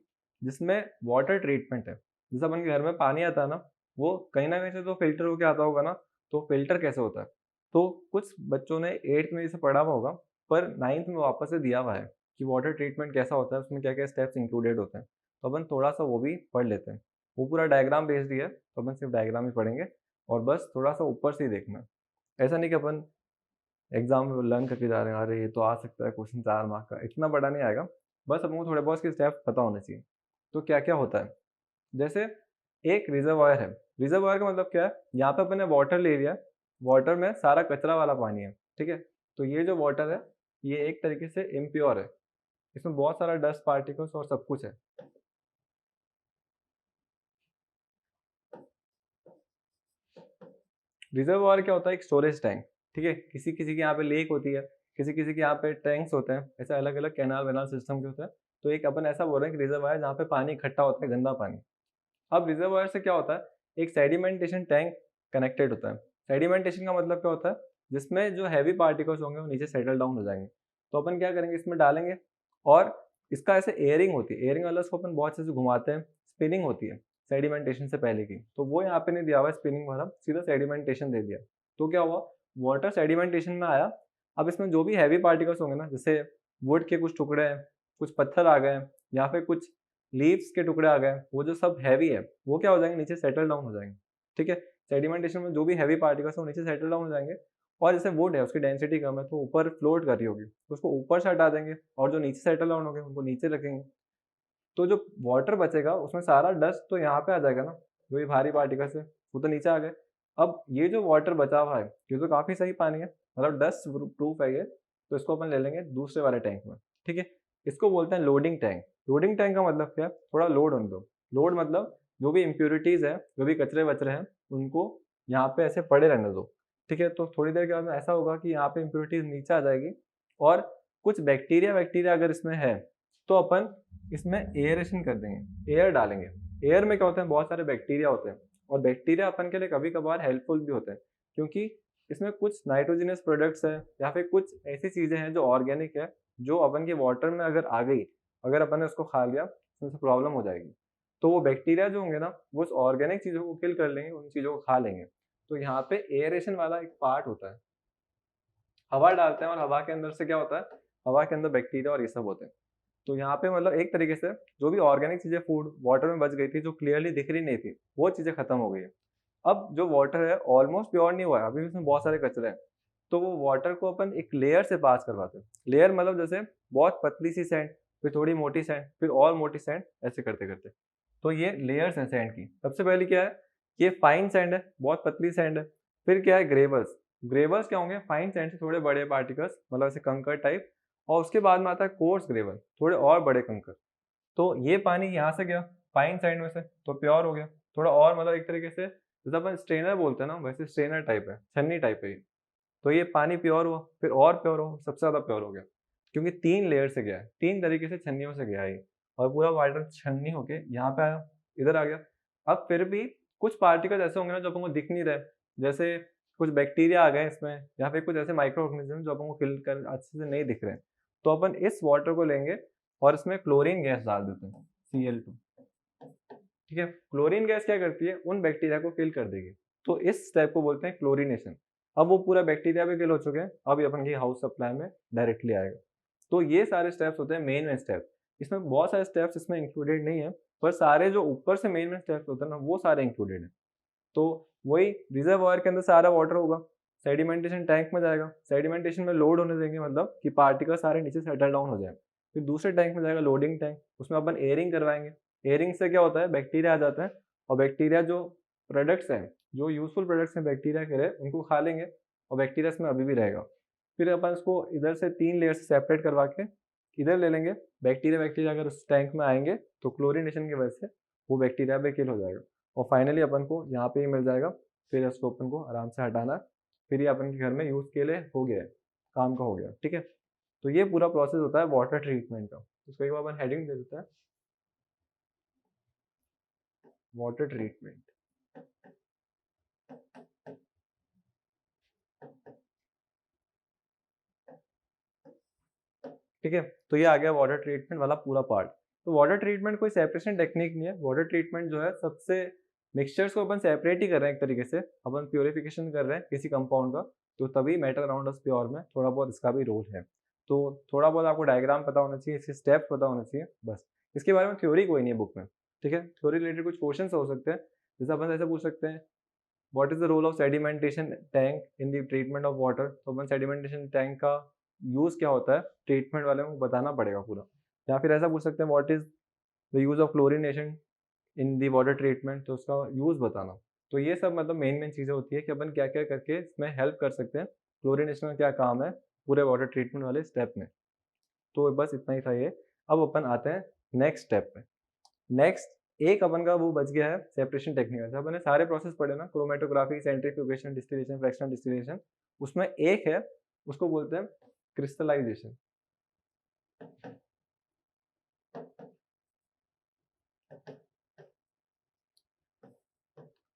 जिसमें वाटर ट्रीटमेंट है। जैसे अपन के घर में पानी आता है ना, वो कहीं न कहीं से तो फ़िल्टर होके आता होगा ना, तो फ़िल्टर कैसे होता है? तो कुछ बच्चों ने 8th में इसे पढ़ा हुआ होगा, पर 9th में वापस से दिया हुआ है कि वाटर ट्रीटमेंट कैसा होता है, उसमें क्या-क्या स्टेप्स इंक्लूडेड होते हैं। तो अपन थोड़ा-सा वो भी पढ़ लेते हैं। वो पूरा डायग्राम बेस्ड ही है, तो अपन सिर्फ डायग्राम ही पढ़ेंगे और बस थोड़ा-सा ऊपर से ही देखना है। ऐसा नहीं कि अपन एग्ज़ाम में लर्न करके जा रहे हैं, अरे ये तो आ सकता है क्वेश्चन 4 मार्क का, इतना बड़ा नहीं आएगा। बस हमको थोड़े बहुत इसके स्टेप्स पता होने चाहिए। तो क्या-क्या होता है? जैसे एक रिज़र्वॉयर है, रिज़र्वॉयर का मतलब क्या है? यहाँ पे अपन ने वाटर ले लिया, वाटर में सारा कचरा वाला पानी है, ठीक है? तो ये जो वाटर है, ये एक तरीके से इम्प्योर है। इसमें बहुत सारा डस्ट पार्टिकल्स और सब कुछ है। रिजर्वॉयर क्या होता है? एक स्टोरेज टैंक, ठीक है? किसी-किसी के यहाँ पे लेक होती है, किसी-किसी के यहाँ पे टैंक्स होते हैं, ऐसे अलग-अलग कैनाल-वैनाल सिस्टम के होते हैं। तो एक अपन ऐसा बोल रहे हैं कि रिजर्वॉयर जहाँ पे पानी इकट्ठा होता है, गंदा पानी। अब रिजर्वॉयर से क्या होता है? एक सेडिमेंटेशन टैंक कनेक्टेड होता है। सेडिमेंटेशन का मतलब क्या होता है? जिसमें जो हेवी पार्टिकल्स होंगे वो नीचे सेटल डाउन हो जाएँगे। तो अपन क्या करेंगे, इसमें डालेंगे और इसका ऐसे एयरिंग होती है। एयरिंग वाला इसको अपन बहुत अच्छे से घुमाते हैं, स्पिनिंग होती है सेडिमेंटेशन से पहले की। तो वो यहाँ पे नहीं दिया हुआ है स्पिनिंग वाला, सीधा सेडिमेंटेशन दे दिया। तो क्या हुआ? वाटर सेडिमेंटेशन में आया। अब इसमें जो भी हेवी पार्टिकल्स होंगे ना, जैसे वुड के कुछ टुकड़े हैं, कुछ पत्थर आ गए या फिर कुछ लीव्स के टुकड़े आ गए, वो जो सब हैवी है, वो क्या हो जाएँगे, नीचे सेटल डाउन हो जाएँगे, ठीक है? सेडिमेंटेशन में जो भी हैवी पार्टिकल्स हैं, वो नीचे सेटल डाउन हो जाएँगे और जैसे वुड है, उसकी डेंसिटी कम है, तो ऊपर फ्लोट कर रही होगी, तो उसको ऊपर से हटा देंगे और जो नीचे सेटल डाउन हो गए, उनको नीचे रखेंगे। तो जो वाटर बचेगा, उसमें सारा डस्ट तो यहाँ पे आ जाएगा ना, जो ये भारी पार्टिकल्स है, वो तो नीचे आ गए। अब ये जो वाटर बचा हुआ है, ये तो काफ़ी सही पानी है, मतलब डस्ट प्रूफ है ये, तो इसको अपन ले लेंगे दूसरे वाले टैंक में, ठीक है? इसको बोलते हैं लोडिंग टैंक। लोडिंग टैंक का मतलब क्या है? थोड़ा लोड होने दो। लोड मतलब जो भी इम्प्यूरिटीज़ हैं, जो भी कचरे-वचरे हैं, उनको यहाँ पे ऐसे पड़े रहने दो, ठीक है? तो थोड़ी देर के बाद में ऐसा होगा कि यहाँ पे इम्प्यूरिटीज़ नीचे आ जाएगी और कुछ बैक्टीरिया-वैक्टीरिया अगर इसमें है, तो अपन इसमें एयरेशन कर देंगे, एयर डालेंगे। एयर में क्या होता है, बहुत सारे बैक्टीरिया होते हैं और बैक्टीरिया अपन के लिए कभी-कभार हेल्पफुल भी होते हैं, क्योंकि इसमें कुछ नाइट्रोजनस प्रोडक्ट्स हैं या फिर कुछ ऐसी चीज़ें हैं जो ऑर्गेनिक है, जो अपन के वाटर में अगर आ गई, अगर अपन ने उसको खा लिया, तो उससे प्रॉब्लम हो जाएगी। तो वो बैक्टीरिया जो होंगे ना, वो उस ऑर्गेनिक चीज़ों को किल कर लेंगे, उन चीज़ों को खा लेंगे। तो यहाँ पे एयरेशन वाला एक पार्ट होता है। हवा डालते हैं और हवा के अंदर से क्या होता है, हवा के अंदर बैक्टीरिया और ये सब होते हैं। तो यहाँ पे मतलब एक तरीके से जो भी ऑर्गेनिक चीज़ें फूड वाटर में बच गई थी, जो क्लियरली दिख रही नहीं थी, वो चीज़ें खत्म हो गई है। अब जो वाटर है ऑलमोस्ट प्योर नहीं हुआ है, अभी भी इसमें बहुत सारे कचरे हैं। तो वो वाटर को अपन एक लेयर से पास करवाते हैं। लेयर मतलब जैसे बहुत पतली सी सैंड, फिर थोड़ी मोटी सैंड, फिर और मोटी सैंड, ऐसे करते-करते। तो ये लेयर्स हैं सैंड की। सबसे पहले क्या है ये फाइन सैंड है, बहुत पतली सैंड है। फिर क्या है ग्रेवल्स, ग्रेवल्स क्या होंगे, फाइन सैंड से थोड़े बड़े पार्टिकल्स, मतलब ऐसे कंकर टाइप। और उसके बाद में आता है कोर्स ग्रेवल, थोड़े और बड़े कंकर। तो ये पानी यहाँ से गया फाइन सैंड में से, तो प्योर हो गया। थोड़ा और मतलब एक तरीके से जैसे अपन स्ट्रेनर बोलते हैं ना, वैसे स्ट्रेनर टाइप है, छन्नी टाइप है ये। तो ये पानी प्योर हुआ, फिर और प्योर हुआ, सबसे ज़्यादा प्योर हो गया, क्योंकि 3 लेयर से गया है, 3 तरीके से छन्नियों से गया है ये, और पूरा वाटर छन्नी होके यहाँ पे आया, इधर आ गया। अब फिर भी कुछ पार्टिकल्स ऐसे होंगे ना जो अपन को दिख नहीं रहे, जैसे कुछ बैक्टीरिया आ गए इसमें, या फिर कुछ ऐसे माइक्रो ऑर्गेनिज्म जो अपन को फिल्टर अच्छे से नहीं दिख रहे हैं। तो अपन इस वाटर को लेंगे और इसमें क्लोरीन गैस डाल देते हैं, Cl2। ठीक है, क्लोरीन गैस क्या करती है, उन बैक्टीरिया को किल कर देगी। तो इस स्टेप को बोलते हैं क्लोरीनेशन। अब वो पूरा बैक्टीरिया भी किल हो चुके हैं, अब ये अपन की हाउस सप्लाई में डायरेक्टली आएगा। तो ये सारे स्टेप्स होते हैं मेन मेन स्टेप। इसमें बहुत सारे स्टेप्स इसमें इंक्लूडेड नहीं है, पर सारे जो ऊपर से मेन मेन स्टेप्स होते हैं ना, वो सारे इंक्लूडेड है। तो वही रिजर्वॉयर के अंदर सारा वाटर होगा, सेडिमेंटेशन टैंक में जाएगा, सेडिमेंटेशन में लोड होने देंगे, मतलब कि पार्टिकल सारे नीचे सेटल डाउन हो जाए। फिर दूसरे टैंक में जाएगा लोडिंग टैंक, उसमें अपन एयरिंग करवाएंगे। एयरिंग से क्या होता है, बैक्टीरिया आ जाता है, और बैक्टीरिया जो प्रोडक्ट्स हैं, जो यूजफुल प्रोडक्ट्स हैं बैक्टीरिया के लिए, उनको खा लेंगे, और बैक्टीरिया इसमें अभी भी रहेगा। फिर अपन इसको इधर से 3 लेयर से सेपरेट करवा के इधर ले लेंगे। बैक्टीरिया बैक्टीरिया अगर उस टैंक में आएंगे तो क्लोरीनेशन की वजह से वो बैक्टीरिया भी किल हो जाएगा, और फाइनली अपन को यहाँ पे ही मिल जाएगा। फिर इसको अपन को आराम से हटाना, फिर ये अपन के घर में यूज़ के लिए हो गया है, काम का हो गया। ठीक है, तो ये पूरा प्रोसेस होता है वाटर ट्रीटमेंट का। उसको एक बार अपन हेडिंग दे देते हैं, वाटर ट्रीटमेंट। ठीक है, तो ये आ गया वाटर ट्रीटमेंट वाला पूरा पार्ट। तो वाटर ट्रीटमेंट कोई सेपरेशन टेक्निक नहीं है। वाटर ट्रीटमेंट जो है सबसे मिक्सचर्स को अपन सेपरेट ही कर रहे हैं, एक तरीके से अपन प्योरिफिकेशन कर रहे हैं किसी कंपाउंड का, तो तभी मेटल अराउंड अस प्योर में थोड़ा बहुत इसका भी रोल है। तो थोड़ा बहुत आपको डायग्राम पता होना चाहिए, इसके स्टेप पता होना चाहिए बस। इसके बारे में थ्योरी कोई नहीं है बुक में। ठीक है, थ्योरी रिलेटेड कुछ क्वेश्चन हो सकते हैं, जैसे अपन ऐसे पूछ सकते हैं, what is the role of sedimentation tank in the treatment of water. तो अपन सेडिमेंटेशन टैंक का यूज क्या होता है ट्रीटमेंट वाले को बताना पड़ेगा पूरा। या फिर ऐसा पूछ सकते हैं, what is the use of chlorination in the water treatment, तो उसका यूज बताना। तो ये सब मतलब मेन मेन चीज़ें होती है कि अपन क्या क्या करके इसमें हेल्प कर सकते हैं, क्लोरीनेशन का क्या काम है पूरे वाटर ट्रीटमेंट वाले स्टेप में। तो बस इतना ही था ये। अब अपन आते हैं नेक्स्ट स्टेप पे। नेक्स्ट एक अपन का वो बच गया है सेपरेशन टेक्निक। जैसे अपन ने सारे प्रोसेस पढ़े ना, chromatography, centrifugation, distillation, fractional distillation, उसमें एक है, उसको बोलते हैं क्रिस्टलाइजेशन।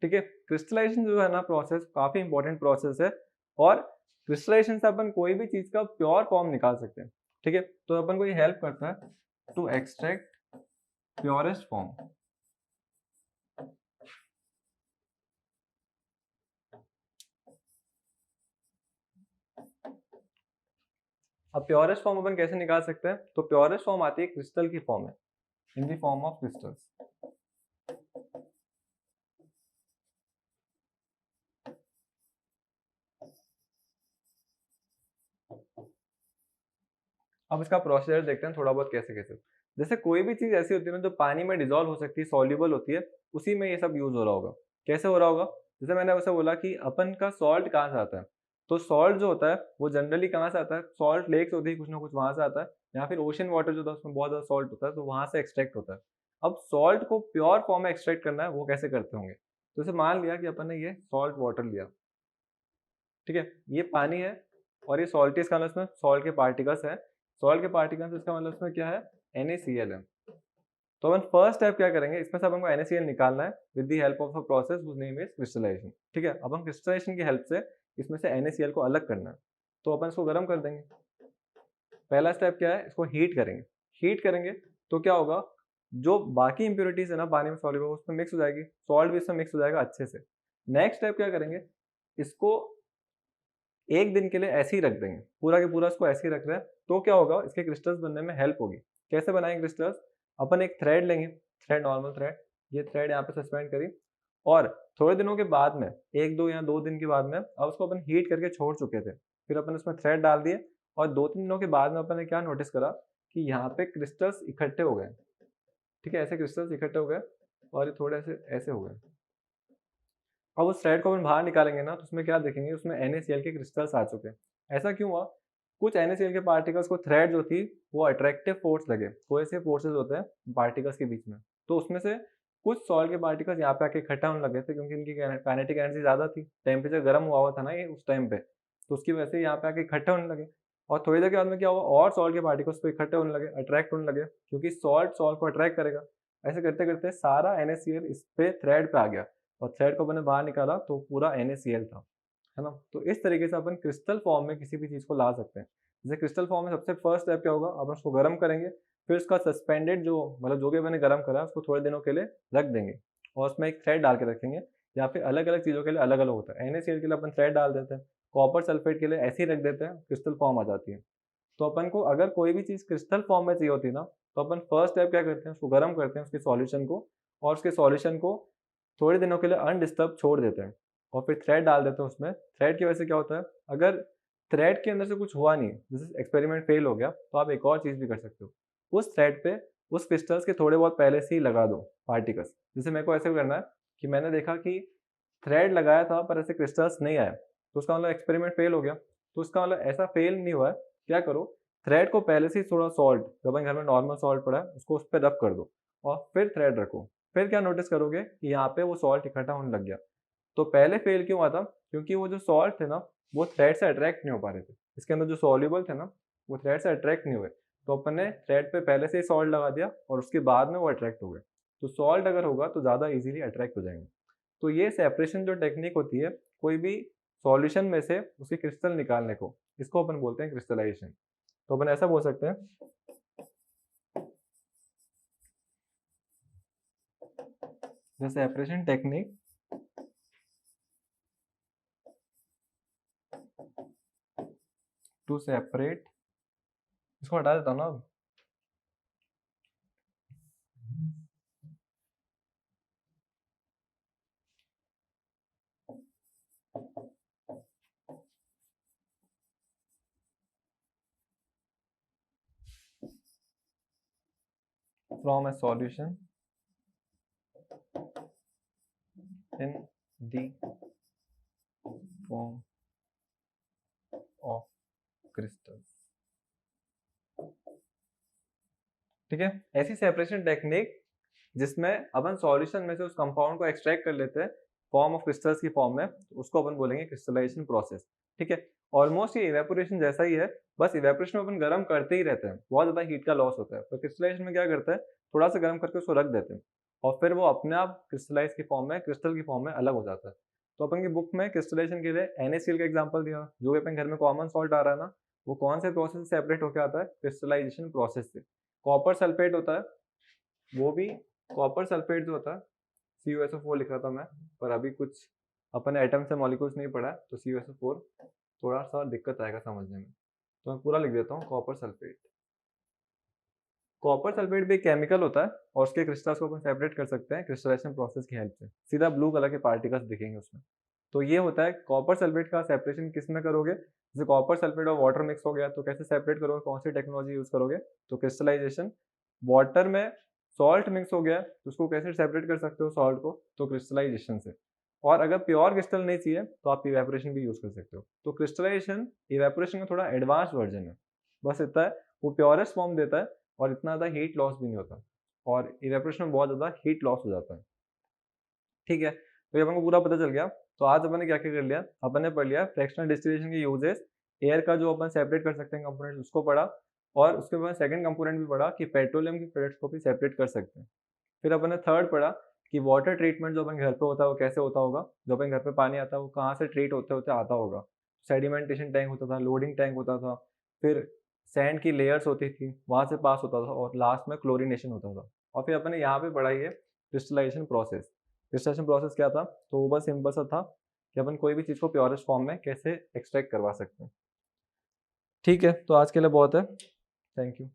ठीक है, क्रिस्टलाइजेशन जो है ना प्रोसेस, काफी इंपॉर्टेंट प्रोसेस है, और क्रिस्टलाइजेशन से अपन कोई भी चीज का प्योर फॉर्म निकाल सकते हैं। ठीक है, तो अपन को ये हेल्प करता है टू एक्सट्रैक्ट प्योरेस्ट फॉर्म। अब प्योरेस्ट फॉर्म अपन कैसे निकाल सकते हैं, तो प्योरेस्ट फॉर्म आती है क्रिस्टल की फॉर्म में, इन द फॉर्म ऑफ क्रिस्टल्स। अब इसका प्रोसीजर देखते हैं थोड़ा बहुत कैसे कैसे। जैसे कोई भी चीज ऐसी होती है ना जो पानी में डिजोल्व हो सकती है, सॉल्युबल होती है, उसी में ये सब यूज हो रहा होगा। कैसे हो रहा होगा, जैसे मैंने वैसे बोला कि अपन का सॉल्ट कहाँ से आता है, तो सॉल्ट जो होता है वो जनरली कहाँ से आता है, सॉल्ट लेक्स होती है कुछ ना कुछ, वहां से आता है, या फिर ओशन वाटर जो होता है उसमें बहुत ज्यादा सॉल्ट होता है, तो वहां से एक्सट्रैक्ट होता है। अब सॉल्ट को प्योर फॉर्म में एक्सट्रैक्ट करना है, वो कैसे करते होंगे। तो जैसे मान लिया कि अपन ने ये सॉल्ट वाटर लिया, ठीक है, ये पानी है, और ये सॉल्ट, इसका मतलब इसमें सॉल्ट के पार्टिकल्स हैं। सॉल्ट के पार्टिकल्स, इसका मतलब इसमें क्या है, NaCl है। तो अपन फर्स्ट स्टेप क्या करेंगे, इसमें से अपन को NaCl निकालना है with the help of a process whose name is crystallization. ठीक है, अपन क्रिस्टलाइजेशन की हेल्प से इसमें से NaCl को अलग करना है। तो अपन इसको गर्म कर देंगे। पहला स्टेप क्या है, इसको हीट करेंगे। हीट करेंगे तो क्या होगा, जो बाकी इंप्योरिटीज है ना पानी में सॉल्युबल, उसमें मिक्स हो जाएगी, सॉल्ट भी इसमें मिक्स हो जाएगा अच्छे से। नेक्स्ट स्टेप क्या करेंगे, इसको एक दिन के लिए ऐसे ही रख देंगे, पूरा के पूरा इसको ऐसे ही रख रहे हैं। तो क्या होगा, इसके क्रिस्टल्स बनने में हेल्प होगी। कैसे बनाएंगे क्रिस्टल्स, अपन एक थ्रेड लेंगे, थ्रेड, नॉर्मल थ्रेड, ये थ्रेड यहाँ पे सस्पेंड करी, और थोड़े दिनों के बाद में, एक दो या 2 दिन के बाद में, अब उसको अपन हीट करके छोड़ चुके थे, फिर अपन उसमें थ्रेड डाल दिए, और 2-3 दिनों के बाद में अपन ने क्या नोटिस करा कि यहाँ पे क्रिस्टल्स इकट्ठे हो गए। ठीक है, ऐसे क्रिस्टल्स इकट्ठे हो गए, और ये थोड़े से ऐसे हो गए। अब उस थ्रेड को अपन बाहर निकालेंगे ना, तो उसमें क्या देखेंगे, उसमें NaCl के क्रिस्टल्स आ चुके हैं। ऐसा क्यों हुआ? कुछ NaCl के पार्टिकल्स को थ्रेड जो थी वो अट्रैक्टिव फोर्स लगे। कोई ऐसे फोर्सेस होते हैं पार्टिकल्स के बीच में, तो उसमें से कुछ सॉल्ट के पार्टिकल्स यहाँ पे आके इकट्ठा होने लगे थे, क्योंकि इनकी काइनेटिक एनर्जी ज़्यादा थी, टेम्परेचर गर्म हुआ हुआ था ना ये उस टाइम पे, तो उसकी वजह से यहाँ पे आके इकट्ठे होने लगे। और थोड़ी देर के बाद में क्या हुआ, और सॉल्ट के पार्टिकल्स पे इकट्ठे होने लगे, अट्रैक्ट होने लगे, क्योंकि सॉल्ट सॉल्ट को अट्रैक्ट करेगा। ऐसे करते करते सारा NaCl इस पे थ्रेड पे आ गया, और थ्रेड को मैंने बाहर निकाला तो पूरा NaCl था, है ना? तो इस तरीके से अपन क्रिस्टल फॉर्म में किसी भी चीज़ को ला सकते हैं। जैसे क्रिस्टल फॉर्म में सबसे फर्स्ट स्टेप क्या होगा, अपन उसको गर्म करेंगे, फिर उसका सस्पेंडेड जो मतलब जो भी मैंने गर्म करा है उसको थोड़े दिनों के लिए रख देंगे, और उसमें एक थ्रेड डाल के रखेंगे, या फिर अलग-अलग चीज़ों के लिए अलग-अलग होता है। NaCl के लिए अपन थ्रेड डाल देते हैं, कॉपर सल्फेट के लिए ऐसे ही रख देते हैं, क्रिस्टल फॉर्म आ जाती है। तो अपन को अगर कोई भी चीज़ क्रिस्टल फॉर्म में चाहिए होती है ना, तो अपन फर्स्ट स्टेप क्या करते हैं, उसको गर्म करते हैं उसके सॉल्यूशन को, और उसके सॉल्यूशन को थोड़े दिनों के लिए अनडिस्टर्ब छोड़ देते हैं, और फिर थ्रेड डाल देते हैं उसमें। थ्रेड की वजह से क्या होता है, अगर थ्रेड के अंदर से कुछ हुआ नहीं, जैसे एक्सपेरिमेंट फेल हो गया, तो आप एक और चीज़ भी कर सकते हो। उस थ्रेड पे उस क्रिस्टल्स के थोड़े बहुत पहले से ही लगा दो पार्टिकल्स। जैसे मेरे को ऐसे करना है कि मैंने देखा कि थ्रेड लगाया था पर ऐसे क्रिस्टल्स नहीं आए, तो उसका मतलब एक्सपेरिमेंट फेल हो गया। तो उसका मतलब ऐसा फेल नहीं हुआ है, क्या करो, थ्रेड को पहले से ही थोड़ा सॉल्ट, जो अपने घर में नॉर्मल सॉल्ट पड़ा है उसको उस पे रब कर दो, और फिर थ्रेड रखो। फिर क्या नोटिस करोगे कि यहाँ पे वो सॉल्ट इकट्ठा होने लग गया। तो पहले फेल क्यों हुआ था? क्योंकि वो जो सॉल्ट थे ना, वो थ्रेड से अट्रैक्ट नहीं हो पा रहे थे। इसके अंदर जो सॉल्युबल थे ना, वो थ्रेड से अट्रैक्ट नहीं हुए। तो अपन ने थ्रेड पे पहले से ही सॉल्ट लगा दिया, और उसके बाद में वो अट्रैक्ट हो गए। तो सॉल्ट अगर होगा तो ज़्यादा ईज़िली अट्रैक्ट हो जाएँगे। तो ये सेपरेशन जो टेक्निक होती है, कोई भी सॉल्यूशन में से उसके क्रिस्टल निकालने को, इसको अपन बोलते हैं क्रिस्टलाइजेशन। तो अपन ऐसा बोल सकते हैं, the separation technique to separate, इसको हटा देता हूँ ना अब। From a solution in the form of crystal. ठीक है, ऐसी सेपरेशन टेक्निक जिसमें अपन सॉल्यूशन में से उस कंपाउंड को एक्सट्रैक्ट कर लेते हैं फॉर्म ऑफ क्रिस्टल्स की फॉर्म में, तो उसको अपन बोलेंगे क्रिस्टलाइजेशन प्रोसेस। ठीक है, ऑलमोस्ट ये इवेपोरेशन जैसा ही है, बस इवेपोरेशन में अपन गर्म करते ही रहते हैं, बहुत ज़्यादा हीट का लॉस होता है। पर क्रिस्टलाइजेशन में क्या करते हैं, थोड़ा सा गर्म करके उसको रख देते हैं, और फिर वो अपने आप क्रिस्टलाइज की फॉर्म में, क्रिस्टल की फॉर्म में अलग हो जाता है। तो अपन की बुक में क्रिस्टलाइजेशन के लिए NaCl का एग्जाम्पल दिया, जो भी अपन घर में कॉमन सॉल्ट आ रहा है ना, वो कौन से प्रोसेस से सेपरेट होकर आता है, क्रिस्टलाइजेशन प्रोसेस से। कॉपर सल्फेट होता है, वो भी कॉपर सल्फेट जो होता है, CuSO4 लिख रहा था मैं, पर अभी कुछ अपन एटम से मॉलिक्यूल्स नहीं पढ़ा है, तो CuSO4 थोड़ा सा दिक्कत आएगा समझने में, तो मैं पूरा लिख देता हूँ, कॉपर सल्फेट। कॉपर सल्फेट भी एक केमिकल होता है, और उसके क्रिस्टल्स को अपन सेपरेट कर सकते हैं क्रिस्टलाइजेशन प्रोसेस की हेल्प से। सीधा ब्लू कलर के पार्टिकल्स दिखेंगे उसमें। तो ये होता है कॉपर सल्फेट का सेपरेशन किस में करोगे, जैसे कॉपर सल्फेट और वाटर मिक्स हो गया, तो कैसे सेपरेट करोगे, कौन सी टेक्नोलॉजी यूज करोगे, तो क्रिस्टलाइजेशन। वाटर में सॉल्ट मिक्स हो गया, तो उसको कैसे सेपरेट कर सकते हो सॉल्ट को, तो क्रिस्टलाइजेशन से। और अगर प्योर क्रिस्टल नहीं चाहिए तो आप इवेपोरेशन भी यूज कर सकते हो। तो क्रिस्टलाइजेशन इवेपोरेशन का थोड़ा एडवांस वर्जन है, बस इतना है, वो प्योरेस्ट फॉर्म देता है, और इतना ज़्यादा हीट लॉस भी नहीं होता, और इवेपोरेशन में बहुत ज़्यादा हीट लॉस हो जाता है। ठीक है, तो ये अपन को पूरा पता चल गया। तो आज अपन ने क्या-क्या कर लिया, अपन ने पढ़ लिया फ्रैक्शनल डिस्टिलेशन के यूजेस, एयर का जो अपन सेपरेट कर सकते हैं कंपोनेंट उसको पढ़ा, और उसके बाद सेकंड कंपोनेंट भी पढ़ा कि पेट्रोलियम के प्रोडक्ट्स को भी सेपरेट कर सकते हैं। फिर अपन ने थर्ड पढ़ा कि वाटर ट्रीटमेंट जो अपन घर पे होता है वो कैसे होता होगा, जो अपन घर पे पानी आता है वो कहाँ से ट्रीट होते-होते आता होगा। सेडिमेंटेशन टैंक होता था, लोडिंग टैंक होता था, फिर सैंड की लेयर्स होती थी, वहाँ से पास होता था, और लास्ट में क्लोरीनेशन होता था। और फिर अपन ने यहाँ पे पढ़ा है क्रिस्टलाइजेशन प्रोसेस। क्रिस्टलाइजेशन प्रोसेस क्या था, तो वो बस सिंपल सा था कि अपन कोई भी चीज़ को प्योरेस्ट फॉर्म में कैसे एक्सट्रैक्ट करवा सकते हैं। ठीक है, तो आज के लिए बहुत है। Thank you.